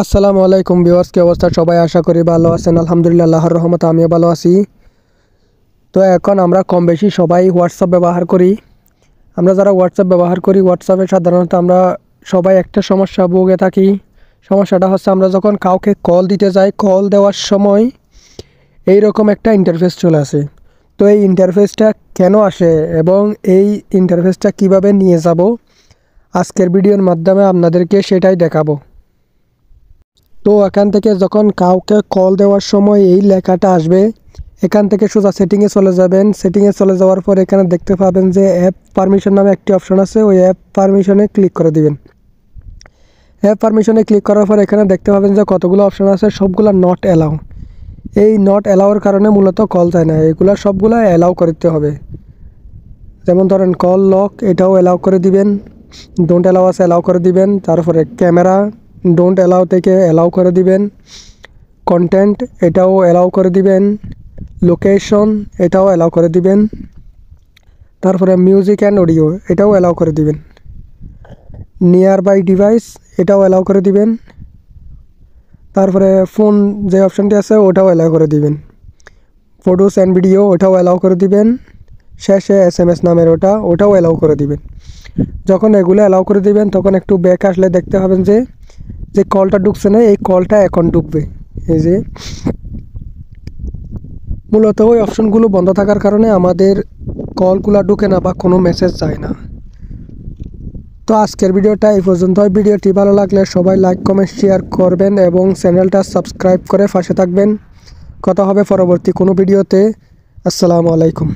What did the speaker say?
আসসালামু আলাইকুম ভিউয়ার্স, কি অবস্থা? সবাই আশা করি ভালো আছেন। আলহামদুলিল্লাহ, আল্লাহর রহমতে আমিও ভালো আছি। তো এখন আমরা কম বেশি সবাই হোয়াটসঅ্যাপ ব্যবহার করি। আমরা যারা হোয়াটসঅ্যাপ ব্যবহার করি, হোয়াটসঅ্যাপে সাধারণত আমরা সবাই একটা সমস্যা ভুগে থাকি। সমস্যাটা হচ্ছে আমরা যখন কাউকে কল দিতে যাই, কল দেওয়ার সময় এই রকম একটা ইন্টারফেস চলে আসে। তো এই ইন্টারফেসটা কেন আসে এবং এই ইন্টারফেসটা কিভাবে নিয়ে যাব, আজকের ভিডিওর মাধ্যমে আপনাদেরকে সেটাই দেখাবো। তো এখান থেকে যখন কাউকে কল দেওয়ার সময় এই লেখাটা আসবে, এখান থেকে সোজা সেটিংয়ে চলে যাবেন। সেটিংয়ে চলে যাওয়ার পর এখানে দেখতে পাবেন যে অ্যাপ পারমিশন নামে একটি অপশন আছে, ওই অ্যাপ পারমিশনে ক্লিক করে দিবেন। অ্যাপ পারমিশনে ক্লিক করার পর এখানে দেখতে পাবেন যে কতগুলো অপশন আছে, সবগুলো নট অ্যালাউ। এই নট অ্যালাউর কারণে মূলত কল যায় না, এগুলো সবগুলো অ্যালাউ করতে হবে। যেমন ধরেন কল লক, এটাও অ্যালাউ করে দিবেন। ডোন্ট অ্যালাউ আছে, অ্যালাউ করে দিবেন। তারপরে ক্যামেরা ডোন্ট অ্যালাউ থেকে অ্যালাউ করে দিবেন। কন্টেন্ট এটাও অ্যালাউ করে দিবেন। লোকেশন এটাও অ্যালাউ করে দিবেন। তারপরে মিউজিক অ্যান্ড অডিও এটাও অ্যালাউ করে দিবেন। নিয়ার বাই ডিভাইস এটাও অ্যালাউ করে দিবেন। তারপরে ফোন যে অপশানটি আছে ওটাও অ্যালাউ করে দিবেন। ফটোস অ্যান্ড ভিডিও ওটাও অ্যালাউ করে দিবেন। শেষে SMS নামের ওটাও অ্যালাউ করে দিবেন। যখন এগুলো অ্যালাউ করে দিবেন তখন একটু ব্যাক আসলে দেখতে পাবেন যে কলটা ঢুকছে না, এই কলটা এখন ঢুকবে। এই যে মূলত ওই অপশনগুলো বন্ধ থাকার কারণে আমাদের কলগুলো ঢুকে না বা কোনো মেসেজ যায় না। তো আজকের ভিডিওটা এই পর্যন্ত। ভিডিওটি ভালো লাগলে সবাই লাইক কমেন্ট শেয়ার করবেন এবং চ্যানেলটা সাবস্ক্রাইব করে পাশে থাকবেন। কথা হবে পরবর্তী কোনো ভিডিওতে। আসসালামু আলাইকুম।